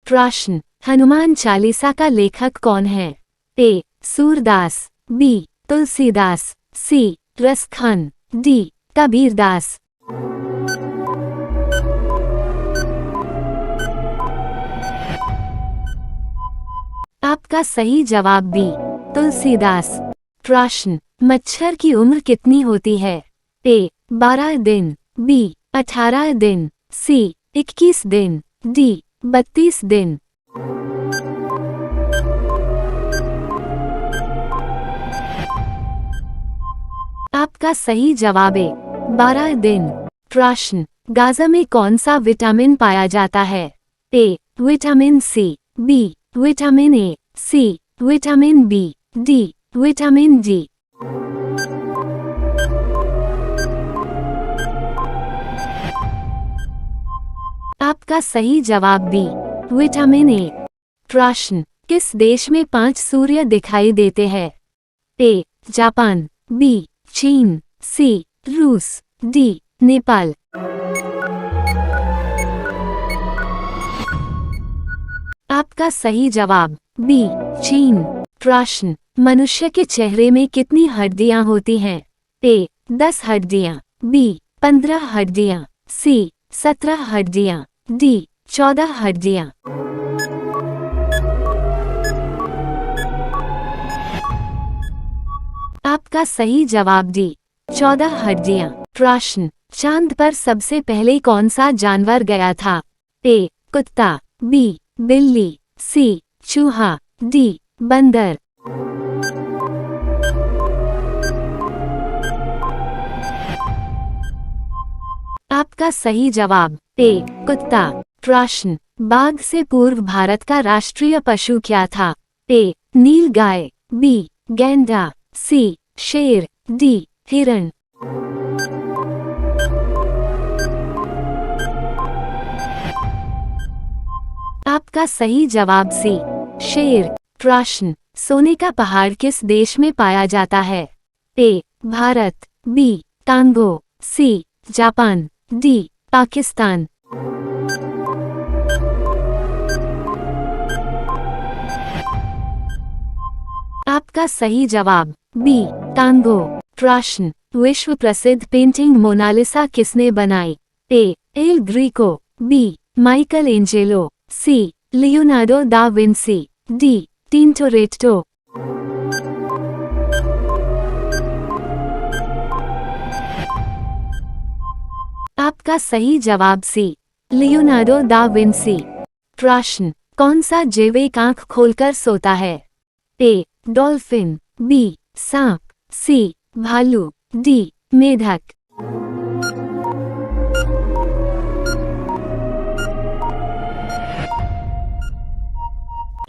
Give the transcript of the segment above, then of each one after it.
प्रश्न, हनुमान चालीसा का लेखक कौन है? ए. सूरदास, बी. तुलसीदास, सी. रसखान, डी. कबीरदास। आपका सही जवाब बी. तुलसीदास। प्रश्न, मच्छर की उम्र कितनी होती है? ए. 12 दिन, बी. 18 दिन, सी. 21 दिन, डी. 32 दिन। आपका सही जवाब है 12 दिन। प्रश्न, गाजर में कौन सा विटामिन पाया जाता है? A. Vitamin C, B. Vitamin A, C. Vitamin B, D. Vitamin D. आपका सही जवाब बी. विटामिन ए। प्रश्न, किस देश में 5 सूर्य दिखाई देते हैं? ए. Japan, B. चीन, सी. रूस, डी. नेपाल। आपका सही जवाब बी. चीन। प्रश्न, मनुष्य के चेहरे में कितनी हड्डियां होती हैं? ए. 10 हड्डियां, बी. 15 हड्डियां, सी. 17 हड्डियां, डी. 14 हड्डियां। आपका सही जवाब डी. 14 हड्डियां। प्रश्न, चांद पर सबसे पहले कौन सा जानवर गया था? ए. कुत्ता, बी. बिल्ली, सी. चूहा, डी. बंदर। आपका सही जवाब ए. कुत्ता। प्रश्न, बाघ से पूर्व भारत का राष्ट्रीय पशु क्या था? ए. नीलगाय, बी. गैंडा, सी. शेर, डी. हिरण। आपका सही जवाब सी. शेर। प्रश्न, सोने का पहाड़ किस देश में पाया जाता है? A. Bharat, B. Congo, C. Japan, D. Pakistan. आपका सही जवाब बी. कांगो। प्रश्न, विश्व प्रसिद्ध पेंटिंग मोनालिसा किसने बनाई? A. El Greco, B. Michelangelo, C. Leonardo da Vinci, D. Tintoretto. आपका सही जवाब सी. Leonardo da Vinci. प्रश्न, कौन सा जैव एक आंख खोलकर सोता है? ए. Dolphin, B. सांप, सी. भालू, डी. मेढक।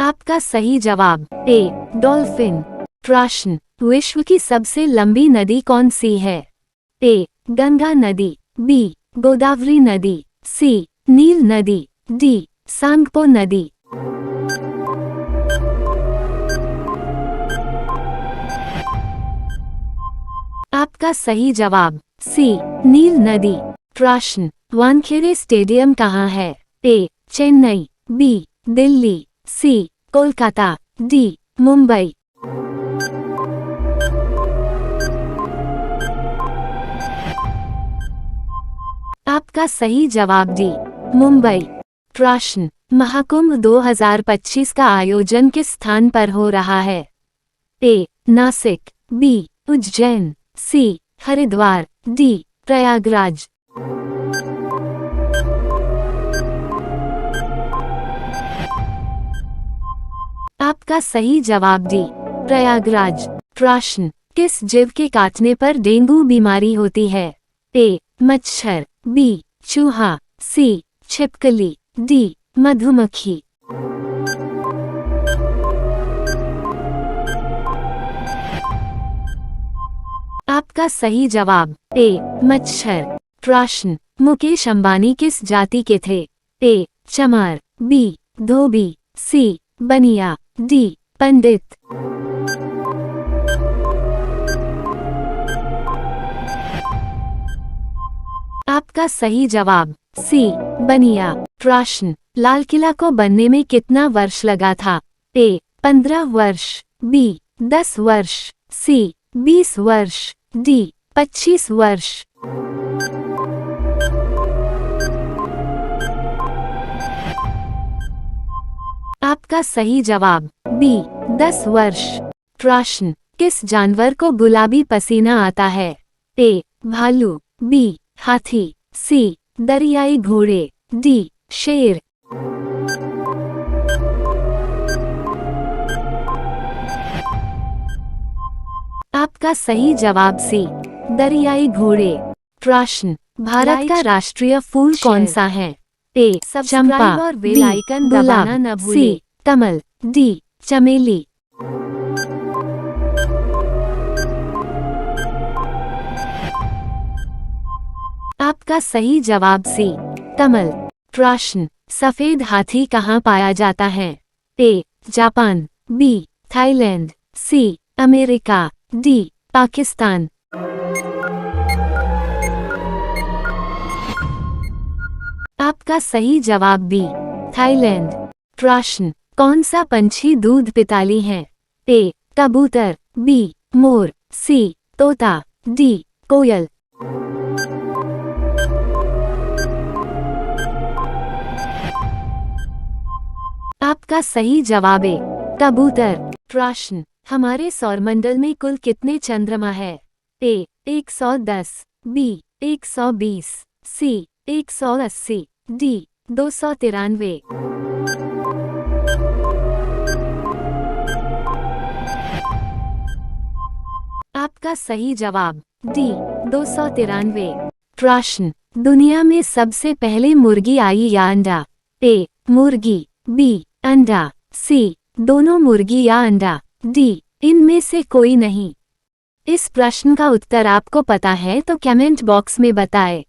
आपका सही जवाब ए. डॉल्फिन। प्रश्न, विश्व की सबसे लंबी नदी कौन सी है? ए. गंगा नदी, बी. गोदावरी नदी, सी. नील नदी, डी. सांगपो नदी। आपका सही जवाब सी. नील नदी। प्रश्न, वानखेड़े स्टेडियम कहाँ है? ए. चेन्नई, बी. दिल्ली, सी. कोलकाता, डी. मुंबई। आपका सही जवाब डी. मुंबई। प्रश्न, महाकुंभ 2025 का आयोजन किस स्थान पर हो रहा है? ए. नासिक, बी. उज्जैन, सी. हरिद्वार, डी. प्रयागराज। आपका सही जवाब डी. प्रयागराज। प्रश्न, किस जीव के काटने पर डेंगू बीमारी होती है? ए. मच्छर, बी. चूहा, सी. छिपकली, डी. मधुमक्खी। आपका सही जवाब ए. मच्छर। प्रश्न, मुकेश अंबानी किस जाति के थे? ए. चमार, बी. धोबी, सी. बनिया, डी. पंडित। आपका सही जवाब सी. बनिया। प्रश्न, लाल किला को बनने में कितना वर्ष लगा था? ए 15 वर्ष, बी 10 वर्ष, सी 20 वर्ष, डी 25 वर्ष। आपका सही जवाब बी 10 वर्ष। प्रश्न, किस जानवर को गुलाबी पसीना आता है? ए भालू, बी हाथी, सी दरियाई घोड़े, डी शेर। आपका सही जवाब सी दरियाई घोड़े। प्रश्न, भारत का राष्ट्रीय फूल कौन सा है? ए चंपा, और बेल आइकन दबाना न भूलें। सी कमल, डी चमेली। आपका सही जवाब सी कमल। प्रश्न, सफेद हाथी कहाँ पाया जाता है? A Japan, B Thailand, C America, D Pakistan. आपका सही जवाब बी थाईलैंड। प्रश्न, कौन सा पंछी दूध पिताली है? ए कबूतर, बी मोर, सी तोता, डी कोयल। आपका सही जवाब है कबूतर। प्रश्न, हमारे सौरमंडल में कुल कितने चंद्रमा है? ए 110, बी 120, सी 180, डी 293। आपका सही जवाब डी 293। प्रश्न, दुनिया में सबसे पहले मुर्गी आई या अंडा? ए मुर्गी, बी अंडा, सी दोनों मुर्गी या अंडा, डी इनमें से कोई नहीं। इस प्रश्न का उत्तर आपको पता है तो कमेंट बॉक्स में बताएं।